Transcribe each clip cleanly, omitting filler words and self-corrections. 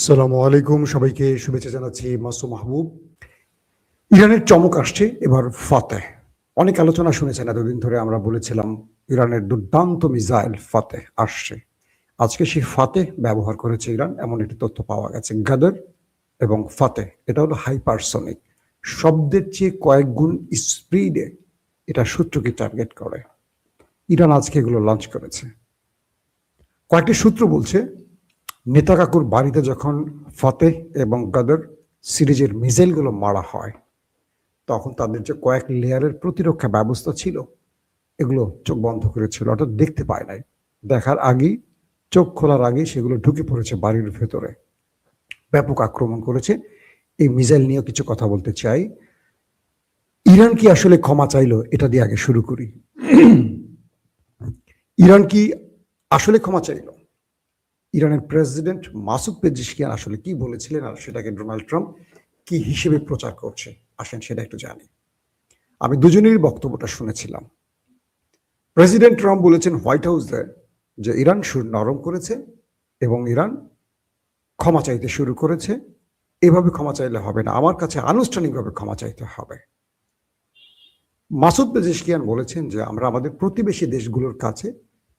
সালামু আলাইকুম, সবাইকে শুভেচ্ছা জানাচ্ছি। মাসুম মাহবুব। ইরানের চমক আসছে এবার ফাতেহ। অনেক আলোচনা শুনেছেন এতদিন ধরে, আমরা বলেছিলাম ইরানের দুর্দান্ত মিসাইল ফাতেহ আসছে। আজকে সেই ফাতেহ ব্যবহার করেছে ইরান, এমন একটি তথ্য পাওয়া গেছে। গাদর এবং ফাতেহ এটা হলো হাইপারসনিক, শব্দের চেয়ে কয়েক গুণ স্পিডে এটা শত্রুকে টার্গেট করে। ইরান আজকে এগুলো লঞ্চ করেছে। কয়েকটি সূত্র বলছে নেতা কাকুর বাড়িতে যখন ফতেহ এবং গদর সিরিজের মিসাইলগুলো মারা হয়, তখন তাদের যে কয়েক লেয়ারের প্রতিরক্ষা ব্যবস্থা ছিল, এগুলো চোখ বন্ধ করেছিল, অর্থাৎ দেখতে পায় নাই। দেখার আগেই, চোখ খোলার আগেই সেগুলো ঢুকে পড়েছে বাড়ির ভেতরে, ব্যাপক আক্রমণ করেছে। এই মিসাইল নিয়েও কিছু কথা বলতে চাই। ইরান কি আসলে ক্ষমা চাইলো, এটা দিয়ে আগে শুরু করি। ইরান কি আসলে ক্ষমা চাইলো? ইরানের প্রেসিডেন্ট মাসুদ পেজিশকিয়ান আসলে কি বলেছিলেন, আর সেটাকে ডোনাল্ড ট্রাম্প কি হিসেবে প্রচার করছে, আসেন সেটা একটু জানি। আমি দুজনেরই বক্তব্যটা শুনেছিলাম। প্রেসিডেন্ট ট্রাম্প বলেছেন হোয়াইট হাউসে যে ইরান সুর নরম করেছে এবং ইরান ক্ষমা চাইতে শুরু করেছে। এভাবে ক্ষমা চাইলে হবে না, আমার কাছে আনুষ্ঠানিকভাবে ক্ষমা চাইতে হবে। মাসুদ পেজিশকিয়ান বলেছেন যে আমরা আমাদের প্রতিবেশী দেশগুলোর কাছে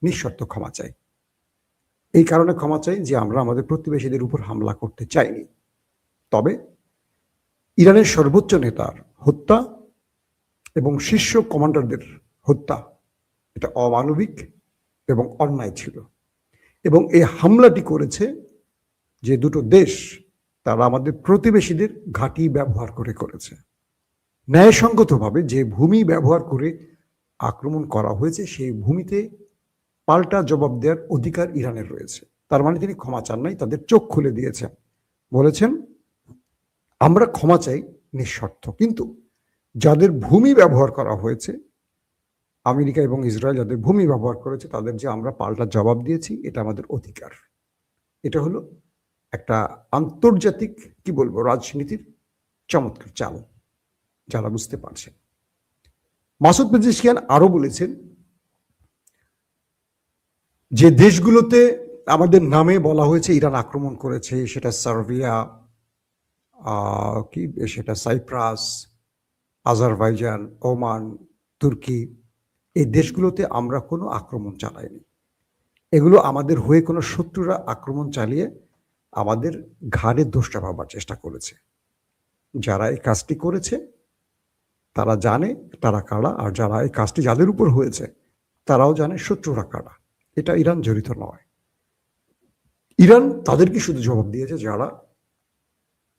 নিঃশর্ত ক্ষমা চাই। এই কারণে ক্ষমা চাই যে আমরা আমাদের প্রতিবেশীদের উপর হামলা করতে চাইনি। তবে ইরানের সর্বোচ্চ নেতার হত্যা এবং শীর্ষ কমান্ডারদের হত্যা, এটা অমানবিক এবং অন্যায় ছিল। এবং এই হামলাটি করেছে যে দুটো দেশ, তারা আমাদের প্রতিবেশীদের ঘাঁটি ব্যবহার করে করেছে। ন্যায়সঙ্গতভাবে যে ভূমি ব্যবহার করে আক্রমণ করা হয়েছে, সেই ভূমিতে পাল্টা জবাব দেওয়ার অধিকার ইরানের রয়েছে। তার মানে তিনি ক্ষমা চান নাই, তাদের চোখ খুলে দিয়েছেন। বলেছেন আমরা ক্ষমা চাই নিঃশর্ত, কিন্তু যাদের ভূমি ব্যবহার করা হয়েছে, আমেরিকা এবং ইসরায়েল যাদের ভূমি ব্যবহার করেছে, তাদের যে আমরা পাল্টা জবাব দিয়েছি, এটা আমাদের অধিকার। এটা হলো একটা আন্তর্জাতিক কি বলবো রাজনীতির চমৎকার চাল, যারা বুঝতে পারছেন। মাসুদ পেজিশকিয়ান আরো বলেছেন যে দেশগুলোতে আমাদের নামে বলা হয়েছে ইরান আক্রমণ করেছে, সেটা সার্বিয়া, সেটা সাইপ্রাস, আজারবাইজান, ওমান, তুর্কি, এই দেশগুলোতে আমরা কোনো আক্রমণ চালাইনি। এগুলো আমাদের হয়ে কোনো শত্রুরা আক্রমণ চালিয়ে আমাদের ঘাড়ে দোষ চাপাবার চেষ্টা করেছে। যারা এই কাজটি করেছে তারা জানে তারা কারা, আর যারা এই কাজটি যাদের উপর হয়েছে তারাও জানে শত্রুরা কারা। এটা ইরান জড়িত নয়। ইরান তাদেরকে শুধু জবাব দিয়েছে যারা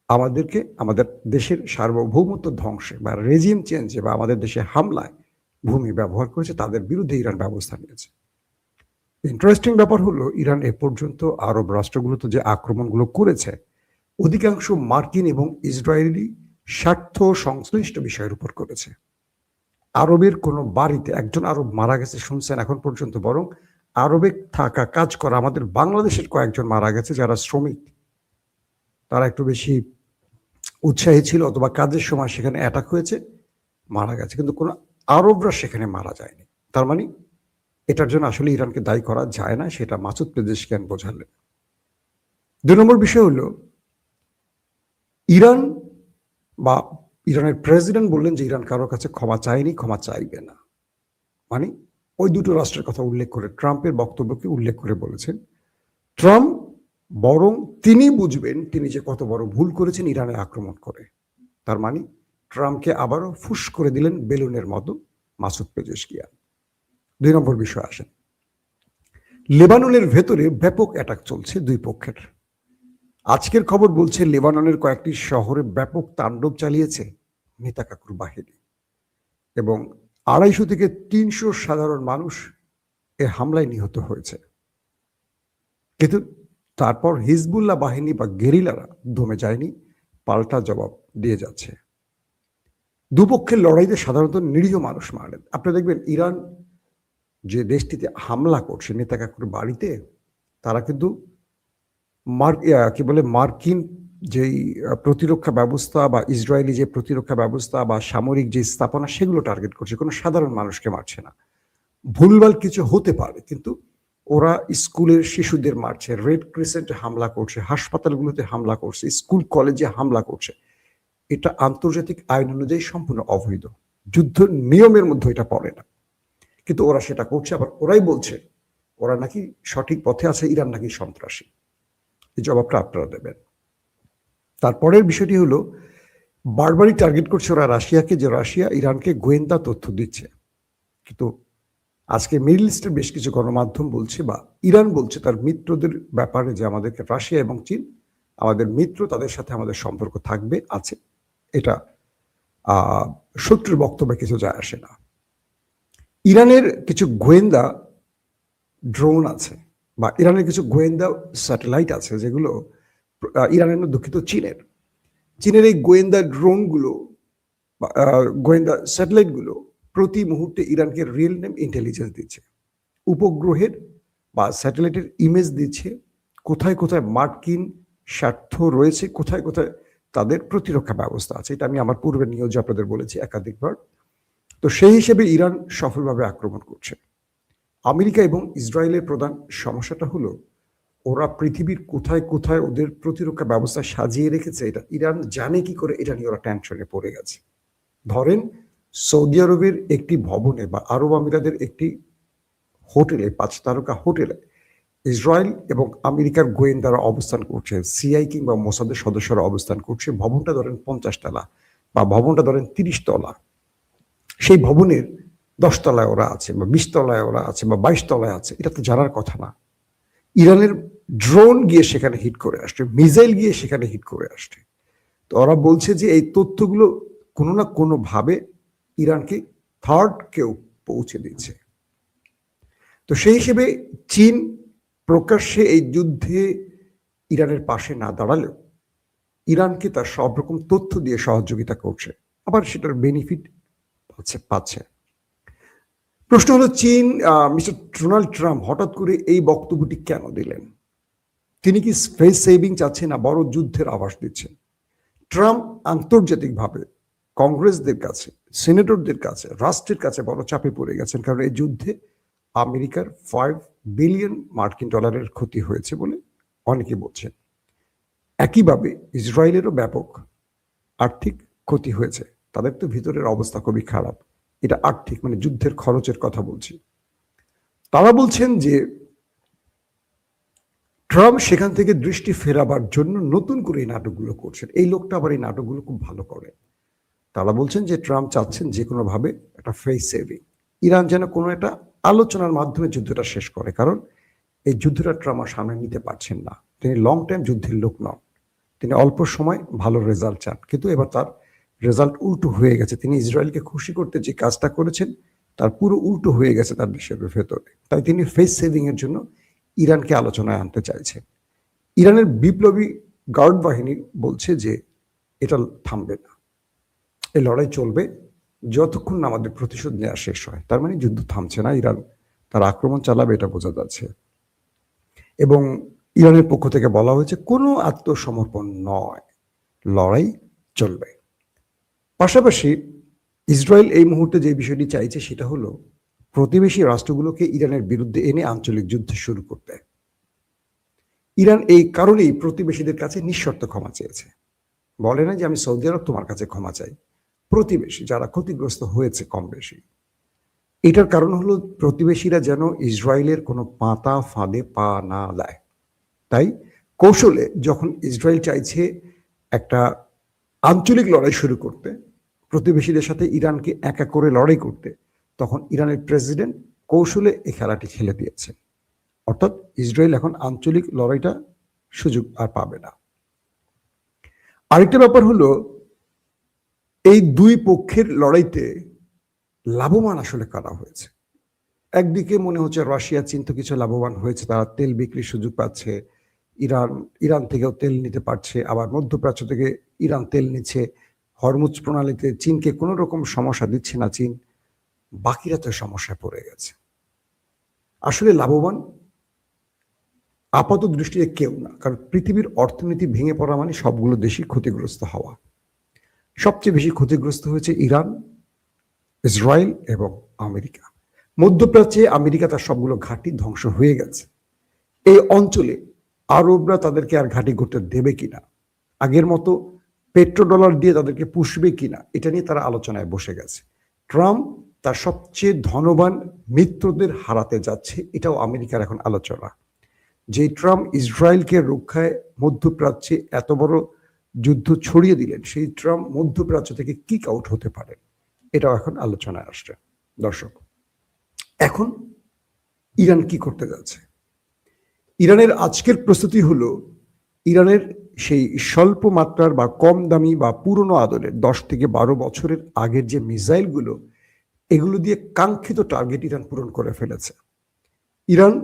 আমাদেরকে আমাদের দেশের সার্বভৌমত্ব ধ্বংসে বা রেজিম চেঞ্জে বা আমাদের দেশে হামলায় ভূমি ব্যবহার করেছে, তাদের বিরুদ্ধে ইরান ব্যবস্থা নিয়েছে। ইন্টারেস্টিং ব্যাপার হলো, ইরান এ পর্যন্ত আরব রাষ্ট্রগুলোতে যে আক্রমণগুলো করেছে, অধিকাংশ মার্কিন এবং ইসরায়েলি স্বার্থ সংশ্লিষ্ট বিষয়ের উপর করেছে। আরবের কোনো বাড়িতে একজন আরব মারা গেছে শুনছেন এখন পর্যন্ত? বরং আরবে থাকা কাজ করা আমাদের বাংলাদেশের কয়েকজন মারা গেছে, যারা শ্রমিক, তারা একটু বেশি উৎসাহী ছিল অথবা কাজের সময় সেখানে অ্যাটাক হয়েছে, মারা গেছে, কিন্তু কোনো আরবরা সেখানে মারা যায়নি। তার মানে এটার জন্য আসলে ইরানকে দায়ী করা যায় না, সেটা মাসুদ পেজিশকিয়ান বোঝালেন। 2 নম্বর বিষয় হলো, ইরান বা ইরানের প্রেসিডেন্ট বললেন যে ইরান কারোর কাছে ক্ষমা চায়নি, ক্ষমা চাইবে না। মানে ওই দুটো রাষ্ট্রের কথা উল্লেখ করে ট্রাম্পের বক্তব্যকে উল্লেখ করে বলেছেন ট্রাম্প বরং তিনি বুঝবেন তিনি যে কত বড় ভুল করেছেন ইরানে আক্রমণ করে। তার মানে ট্রাম্পকে আবারও ফুস করে দিলেন বেলুনের মতো মাসুদ পেজিশকিয়ান। 2 নম্বর বিষয় আসেন, লেবাননের ভেতরে ব্যাপক অ্যাটাক চলছে দুই পক্ষের। আজকের খবর বলছে লেবাননের কয়েকটি শহরে ব্যাপক তাণ্ডব চালিয়েছে নেতা কাকুর বাহিনী, এবং 250 থেকে 300 সাধারণ মানুষ এ হামলায় নিহত হয়েছে। কিন্তু তারপর হিজবুল্লাহ বাহিনী বা গেরিলারা দমে যায়নি, পাল্টা জবাব দিয়ে যাচ্ছে। দুপক্ষের লড়াইতে সাধারণত নিরীহ মানুষ মারেন। আপনি দেখবেন ইরান যে দেশটিতে হামলা করছে নেতা কাকুর বাড়িতে, তারা কিন্তু মার্কিন যেই প্রতিরক্ষা ব্যবস্থা বা ইসরায়েলি যে প্রতিরক্ষা ব্যবস্থা বা সামরিক যে স্থাপনা, সেগুলো টার্গেট করছে, কোনো সাধারণ মানুষকে মারছে না। ভুলভাল কিছু হতে পারে, কিন্তু ওরা স্কুলের শিশুদের মারছে, রেড ক্রিসেন্টে হামলা করছে, হাসপাতালগুলোতে হামলা করছে, স্কুল কলেজে হামলা করছে। এটা আন্তর্জাতিক আইন অনুযায়ী সম্পূর্ণ অবৈধ, যুদ্ধ নিয়মের মধ্যে এটা পড়ে না, কিন্তু ওরা সেটা করছে। আবার ওরাই বলছে ওরা নাকি সঠিক পথে আছে, ইরান নাকি সন্ত্রাসী। এই জবাবটা আপনারা দেবেন। তারপরের বিষয়টি হলো, বারবারই টার্গেট করছে ওরা রাশিয়াকে, যে রাশিয়া ইরানকে গোয়েন্দা তথ্য দিচ্ছে। কিন্তু আজকে মিডল ইস্টের বেশ কিছু গণমাধ্যম বলছে, বা ইরান বলছে তার মিত্রদের ব্যাপারে, যে আমাদেরকে রাশিয়া এবং চীন আমাদের মিত্র, তাদের সাথে আমাদের সম্পর্ক থাকবে, আছে। এটা শত্রুর বক্তব্যে কিছু যায় আসে না। ইরানের কিছু গোয়েন্দা ড্রোন আছে, বা ইরানের কিছু গোয়েন্দা স্যাটেলাইট আছে, যেগুলো ইরানের না, দুঃখিত, চীনের এই গোয়েন্দা ড্রোনগুলো বা গোয়েন্দা স্যাটেলাইটগুলো প্রতি মুহূর্তে ইরানকে রিয়েল টাইম ইন্টেলিজেন্স দিচ্ছে, উপগ্রহের বা স্যাটেলাইটের ইমেজ দিচ্ছে, কোথায় কোথায় মার্কিন স্বার্থ রয়েছে, কোথায় কোথায় তাদের প্রতিরক্ষা ব্যবস্থা আছে। এটা আমি আমার পূর্বের নিউজে আপনাদের বলেছি একাধিকবার। তো সেই হিসেবে ইরান সফলভাবে আক্রমণ করছে। আমেরিকা এবং ইসরায়েলের প্রধান সমস্যাটা হলো, ওরা পৃথিবীর কোথায় কোথায় ওদের প্রতিরক্ষা ব্যবস্থা সাজিয়ে রেখেছে, এটা ইরান জানে কি করে, এটা নিয়ে ওরা টেনশনে পড়ে গেছে। ধরেন সৌদি আরবের একটি ভবনে বা আরব আমিরাতের একটি হোটেলে, 5 তারকা হোটেলে ইসরায়েল এবং আমেরিকার গোয়েন্দারা অবস্থান করছে, সিআই কিংবা মোসাদের সদস্যরা অবস্থান করছে। ভবনটা ধরেন 50 তলা বা ভবনটা ধরেন 30 তলা। সেই ভবনের 10 তলায় ওরা আছে, বা 20 তলায় ওরা আছে, বা 22 তলায় আছে, এটা তো জানার কথা না। ইরানের ড্রোন গিয়ে সেখানে হিট করে আসছে, মিসাইল গিয়ে সেখানে হিট করে আসছে। তো ওরা বলছে যে এই তথ্যগুলো কোনো না কোনো ভাবে ইরানকে থার্ড কেউ পৌঁছে দিচ্ছে। তো সেই হিসেবে চীন প্রকাশ্যে এই যুদ্ধে ইরানের পাশে না দাঁড়ালেও ইরানকে তার সব রকম তথ্য দিয়ে সহযোগিতা করছে, আবার সেটার বেনিফিট পাচ্ছে। প্রশ্ন হলো, চীন, মিস্টার ডোনাল্ড ট্রাম্প হঠাৎ করে এই বক্তব্যটি কেন দিলেন? তিনি কি ফেস সেভিং চাচ্ছেন, না বড় যুদ্ধের আভাস দিচ্ছেন? ট্রাম্প আন্তর্জাতিকভাবে কংগ্রেসদের কাছে, সিনেটরদের কাছে, রাষ্ট্রের কাছে বড় চাপে পড়ে গেছেন, কারণ এই যুদ্ধে আমেরিকার 5 বিলিয়ন মার্কিন ডলারের ক্ষতি হয়েছে বলে অনেকে বলছেন। একইভাবে ইসরায়েলেরও ব্যাপক আর্থিক ক্ষতি হয়েছে, তাদের তো ভিতরের অবস্থা খুবই খারাপ। এটা আর্থিক, মানে যুদ্ধের খরচের কথা বলছি। তারা বলছেন যে ট্রাম্প সেখান থেকে দৃষ্টি ফেরাবার জন্য নতুন করে এই নাটকগুলো করছেন। এই লোকটা আবার এই নাটকগুলো খুব ভালো করে। তারা বলছেন যে ট্রাম্প চাচ্ছেন যে কোনোভাবে একটা ফেস সেভিং, ইরান যেন কোনো একটা আলোচনার মাধ্যমে যুদ্ধটা শেষ করে, কারণ এই যুদ্ধটা ট্রাম্প সামনে নিতে পারছেন না। তিনি লং টাইম যুদ্ধের লোক নন, তিনি অল্প সময় ভালো রেজাল্ট চান, কিন্তু এবার তার রেজাল্ট উল্টো হয়ে গেছে। তিনি ইসরায়েলকে খুশি করতে যে কাজটা করেছেন তার পুরো উল্টো হয়ে গেছে তার দেশের ভেতরে। তাই তিনি ফেস সেভিং এর জন্য ইরানকে আলোচনায় আনতে চাইছেন। ইরানের বিপ্লবী গার্ড বাহিনী বলছে যে এটা থামবে না, এই লড়াই চলবে যতক্ষণ না আমাদের প্রতিশোধ নেওয়া শেষ হয়। তার মানে যুদ্ধ থামছে না, ইরান তার আক্রমণ চালাবে, এটা বোঝা যাচ্ছে। এবং ইরানের পক্ষ থেকে বলা হয়েছে কোনো আত্মসমর্পণ নয়, লড়াই চলবে। পাশাপাশি ইসরায়েল এই মুহূর্তে যে বিষয়টি চাইছে সেটা হলো প্রতিবেশী রাষ্ট্রগুলোকে ইরানের বিরুদ্ধে এনে আঞ্চলিক যুদ্ধ শুরু করতে। ইরান এই কারণেই প্রতিবেশীদের কাছে নিঃশর্ত ক্ষমা চেয়েছে, বলে না যে আমি সৌদি আরব তোমার কাছে ক্ষমা চাই। প্রতিবেশী যারা ক্ষতিগ্রস্ত হয়েছে কম বেশি, এটার কারণ হলো প্রতিবেশীরা যেন ইসরায়েলের কোনো পাতা ফাঁদে পা না দেয়। তাই কৌশলে যখন ইসরায়েল চাইছে একটা আঞ্চলিক লড়াই শুরু করতে, প্রতিবেশীদের সাথে ইরানকে একা করে লড়াই করতে, তখন ইরানের প্রেসিডেন্ট কৌশলে এই খেলাটি খেলে দিয়েছে। অর্থাৎ ইসরায়েল এখন আঞ্চলিক লড়াইটা সুযোগ আর পাবে না। আরেকটা ব্যাপার হলো, এই দুই পক্ষের লড়াইতে লাভবান আসলে কারা হয়েছে? একদিকে মনে হচ্ছে রাশিয়া, চীন তো কিছু লাভবান হয়েছে, তারা তেল বিক্রির সুযোগ পাচ্ছে, ইরান থেকেও তেল নিতে পারছে, আবার মধ্যপ্রাচ্য থেকে ইরান তেল নিচ্ছে, হরমুজ প্রণালীতে চীনকে কোনো রকম সমস্যা দিচ্ছে না চীন। বাকিরা তো সমস্যায় পড়ে গেছে। আসলে লাভবান আপাত দৃষ্টিতে কেউ না, কারণ পৃথিবীর অর্থনীতি ভেঙে পড়া মানে সবগুলো দেশই ক্ষতিগ্রস্ত হওয়া। সবচেয়ে বেশি ক্ষতিগ্রস্ত হয়েছে ইরান, ইসরায়েল এবং আমেরিকা। মধ্যপ্রাচ্যে আমেরিকা তার সবগুলো ঘাঁটি ধ্বংস হয়ে গেছে। এই অঞ্চলে আরবরা তাদেরকে আর ঘাঁটি করতে দেবে কিনা, আগের মতো পেট্রোডলার দিয়ে তাদেরকে পুষবে কিনা, এটা নিয়ে তারা আলোচনায় বসে গেছে। ট্রাম্প তার সবচেয়ে ধনবান মিত্রদের হারাতে যাচ্ছে, এটাও আমেরিকার এখন আলোচনা। যে ট্রাম্প ইসরায়েলকে রক্ষায় মধ্যপ্রাচ্যে এত বড় যুদ্ধ ছড়িয়ে দিলেন, সেই ট্রাম্প মধ্যপ্রাচ্য থেকে কিক আউট হতে পারেন, এটাও এখন আলোচনায় আসছে। দর্শক, এখন ইরান কি করতে যাচ্ছে? ইরানের আজকের প্রস্তুতি হলো ইরানের সেই স্বল্প মাত্রার বা কম দামি বা পুরনো আদলের 10 থেকে 12 বছরের আগের যে মিসাইলগুলো, এগুলো দিয়ে কাঙ্ক্ষিত টার্গেট ইরান পূরণ করে ফেলেছে। ইরান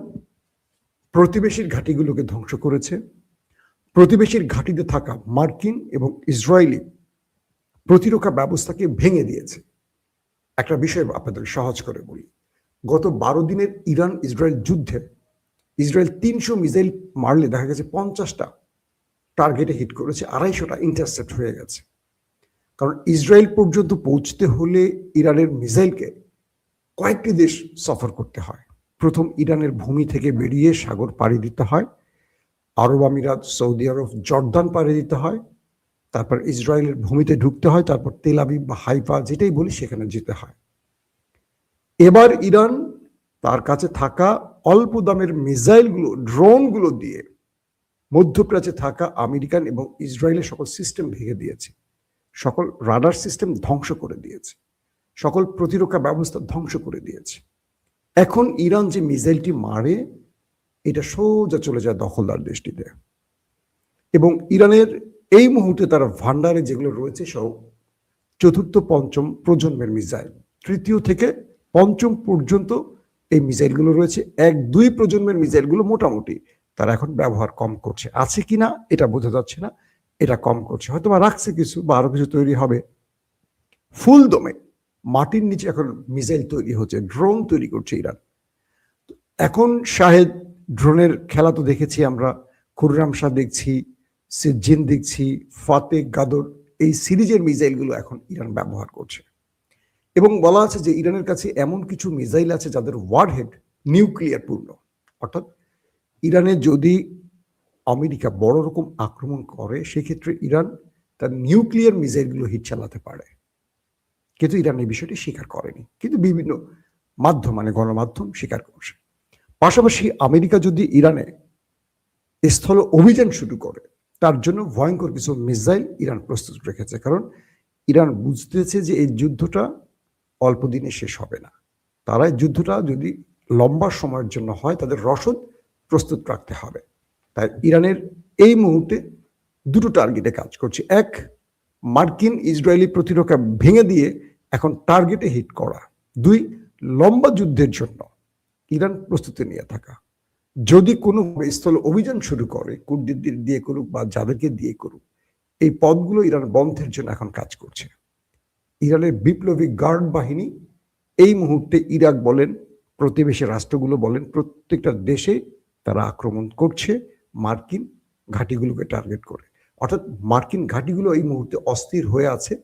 প্রতিবেশীর ঘাঁটিগুলোকে ধ্বংস করেছে, প্রতিবেশীর ঘাঁটিতে থাকা মার্কিন এবং ইসরায়েলি প্রতিরক্ষা ব্যবস্থাকে ভেঙে দিয়েছে। একটা বিষয় আপনাদের সহজ করে বলি, গত 12 দিনের ইরান ইসরায়েল যুদ্ধে ইসরায়েল 300 মিসাইল মারলে দেখা গেছে 50টা টার্গেটে হিট করেছে, 250টা ইন্টারসেপ্ট হয়ে গেছে। কারণ ইসরায়েল পর্যন্ত পৌঁছতে হলে ইরানের মিসাইলকে কয়েকটি দেশ সফর করতে হয়। প্রথম ইরানের ভূমি থেকে বেরিয়ে সাগর পাড়ি দিতে হয়, আরব আমিরাত, সৌদি আরব, জর্দান পাড়ি দিতে হয়, তারপর ইসরায়েলের ভূমিতে ঢুকতে হয়, তারপর তেল আবিব বা হাইফা যেটাই বলি সেখানে যেতে হয়। এবার ইরান তার কাছে থাকা অল্প দামের মিসাইলগুলো, ড্রোনগুলো দিয়ে মধ্যপ্রাচ্যে থাকা আমেরিকান এবং ইসরায়েলের সকল সিস্টেম ভেঙে দিয়েছে, সকল রাডার সিস্টেম ধ্বংস করে দিয়েছে, সকল প্রতিরক্ষা ব্যবস্থা ধ্বংস করে দিয়েছে। এখন ইরান যে মিসাইলটি মারে, এটা সোজা চলে যায় দখলদার দেশটিতে। এবং ইরানের এই মুহূর্তে তার ভান্ডারে যেগুলো রয়েছে সব চতুর্থ পঞ্চম প্রজন্মের মিসাইল, তৃতীয় থেকে পঞ্চম পর্যন্ত এই মিসাইলগুলো রয়েছে। 1-2 প্রজন্মের মিসাইলগুলো মোটামুটি তারা এখন ব্যবহার কম করছে, আছে কিনা এটা বোঝা যাচ্ছে না, এটা কম করছে, হয়তো বা রাখছে কিছু বা আরো কিছু তৈরি হবে। ফুল দমে মাটির নিচে এখন মিসাইল তৈরি হচ্ছে, ড্রোন তৈরি করছে ইরান। এখন শাহেদ ড্রোনের খেলা তো দেখেছি আমরা, খুররাম শাহ দেখছি, সিজিন দেখছি, ফাতে গাদর, এই সিরিজের মিসাইলগুলো এখন ইরান ব্যবহার করছে। এবং বলা আছে যে ইরানের কাছে এমন কিছু মিসাইল আছে যাদের ওয়ারহেড নিউক্লিয়ার পূর্ণ, অর্থাৎ ইরানে যদি আমেরিকা বড় রকম আক্রমণ করে সেক্ষেত্রে ইরান তার নিউক্লিয়ার মিসাইলগুলো হিট চালাতে পারে। কিন্তু ইরান এই বিষয়টি স্বীকার করেনি, কিন্তু বিভিন্ন মাধ্যম মানে গণমাধ্যম স্বীকার করছে। পাশাপাশি আমেরিকা যদি ইরানে স্থল অভিযান শুরু করে, তার জন্য ভয়ঙ্কর কিছু মিসাইল ইরান প্রস্তুত রেখেছে, কারণ ইরান বুঝতেছে যে এই যুদ্ধটা অল্প দিনে শেষ হবে না। তারা এই যুদ্ধটা যদি লম্বা সময়ের জন্য হয়, তাদের রসদ প্রস্তুত রাখতে হবে। তাই ইরানের এই মুহূর্তে দুটো টার্গেটে কাজ করছে, এক, মার্কিন ইসরায়েলি প্রতিরক্ষা ভেঙে দিয়ে এখন টার্গেটে হিট করা, 2, লম্বা যুদ্ধের জন্য ইরান প্রস্তুতি নিয়ে থাকা। যদি কোনো স্থল অভিযান শুরু করে, কুর্দিদের দিয়ে করুক বা যাদেরকে দিয়ে করুক, এই পথগুলো ইরান বন্ধের জন্য এখন কাজ করছে। ইরানের বিপ্লবী গার্ড বাহিনী এই মুহূর্তে ইরাক বলেন, প্রতিবেশী রাষ্ট্রগুলো বলেন, প্রত্যেকটা দেশে তারা আক্রমণ করছে মার্কিন ঘাঁটিগুলোকে টার্গেট করে। অর্থাৎ মার্কিন ঘাঁটিগুলো এই মুহূর্তে অস্থির হয়ে আছে,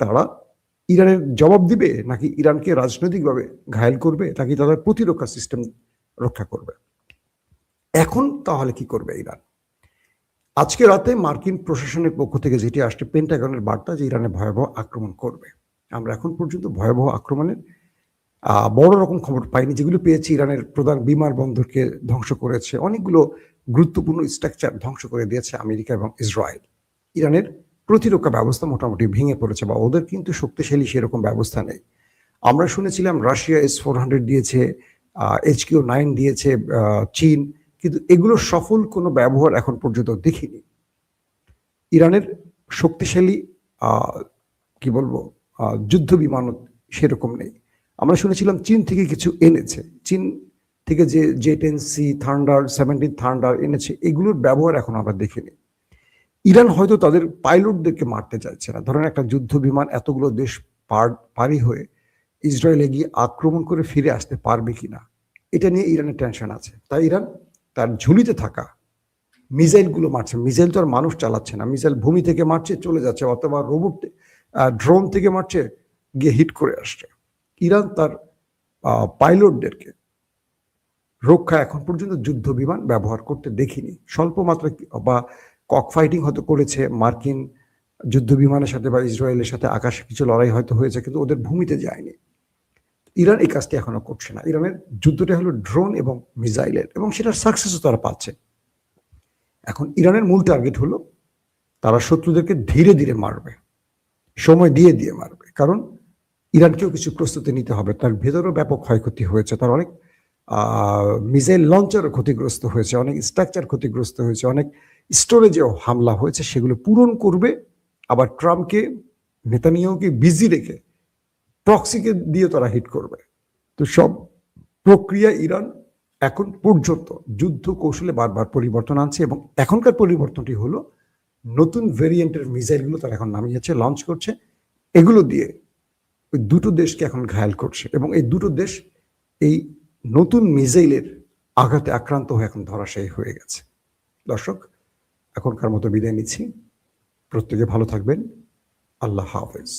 তারা ইরানের জবাব দিবে নাকি ইরানকে রাজনৈতিকভাবে ঘায়েল করবে, নাকি তাদের প্রতিরক্ষা সিস্টেম রক্ষা করবে। এখন তাহলে কি করবে ইরান? আজকে রাতে মার্কিন প্রশাসনের পক্ষ থেকে যেটি আসছে, পেন্টাগনের বার্তা যে ইরানে ভয়াবহ আক্রমণ করবে। আমরা এখন পর্যন্ত ভয়াবহ আক্রমণের বড় রকম খবর পাইনি। যেগুলো পেয়েছি, ইরানের প্রধান বিমানবন্দরকে ধ্বংস করেছে, অনেকগুলো গুরুত্বপূর্ণ স্ট্রাকচার ধ্বংস করে দিয়েছে আমেরিকা এবং ইসরায়েল। ইরানের প্রতিরক্ষা ব্যবস্থা মোটামুটি ভেঙে পড়েছে, বা ওদের কিন্তু শক্তিশালী সেরকম ব্যবস্থা নেই। আমরা শুনেছিলাম রাশিয়া S-400 দিয়েছে, HQ-9 দিয়েছে চীন, কিন্তু এগুলো সফল কোনো ব্যবহার এখন পর্যন্ত দেখিনি। ইরানের শক্তিশালী কি বলবো যুদ্ধ বিমান সেরকম নেই। আমরা শুনেছিলাম চীন থেকে কিছু এনেছে, চীন থেকে যে J-10C থান্ডার, 17 থান্ডার এনেছে, এগুলোর ব্যবহার এখন আমরা দেখিনি। ইরান হয়তো তাদের পাইলটদেরকে মারতে চাইছে না। ধরেন একটা যুদ্ধ বিমান এতগুলো দেশ পারি হয়ে ইসরায়েলে গিয়ে আক্রমণ করে ফিরে আসতে পারবে কিনা, এটা নিয়ে ইরানের টেনশন আছে। তাই ইরান তার ঝুলিতে থাকা মিসাইলগুলো মারছে। মিসাইল তো আর মানুষ চালাচ্ছে না, মিসাইল ভূমি থেকে মারছে চলে যাচ্ছে, অথবা রোবট ড্রোন থেকে মারছে গিয়ে হিট করে আসছে। ইরান তার পাইলটদেরকে রক্ষা এখন পর্যন্ত যুদ্ধ বিমান ব্যবহার করতে দেখিনি। স্বল্প মাত্রা বা কক ফাইটিং হয়তো করেছে মার্কিন যুদ্ধ বিমানের সাথে বা ইসরায়েলের সাথে, আকাশে কিছু লড়াই হয়তো হয়েছে, কিন্তু ওদের ভূমিতে যায়নি। ইরান এই কাজটি এখনো করছে না। ইরানের যুদ্ধটা হলো ড্রোন এবং মিসাইলের, এবং সেটার সাকসেসও তারা পাচ্ছে। এখন ইরানের মূল টার্গেট হলো তারা শত্রুদেরকে ধীরে ধীরে মারবে, সময় দিয়ে দিয়ে মারবে। কারণ ইরানকেও কিছু প্রস্তুতি নিতে হবে। তার ভেতরেও ব্যাপক ক্ষয়ক্ষতি হয়েছে, তার অনেক মিসাইল লঞ্চারও ক্ষতিগ্রস্ত হয়েছে, অনেক স্ট্রাকচার ক্ষতিগ্রস্ত হয়েছে, অনেক স্টোরেজেও হামলা হয়েছে। সেগুলো পূরণ করবে, আবার ট্রাম্পকে, নেতানিয়াহুকে বিজি রেখে প্রক্সিকে দিয়ে তারা হিট করবে। তো সব প্রক্রিয়া ইরান এখন পর্যন্ত যুদ্ধ কৌশলে বারবার পরিবর্তন আনছে, এবং এখনকার পরিবর্তনটি হলো নতুন ভেরিয়েন্টের মিসাইলগুলো তারা এখন নামিয়েছে, লঞ্চ করছে। এগুলো দিয়ে ওই দুটো দেশকে এখন ঘায়াল করছে, এবং এই দুটো দেশ এই নতুন মিসাইলের আঘাতে আক্রান্ত হয়ে এখন ধরাশায়ী হয়ে গেছে। দর্শক, এখনকার মতো বিদায় নিচ্ছি। প্রত্যেকে ভালো থাকবেন। আল্লাহ হাফেজ।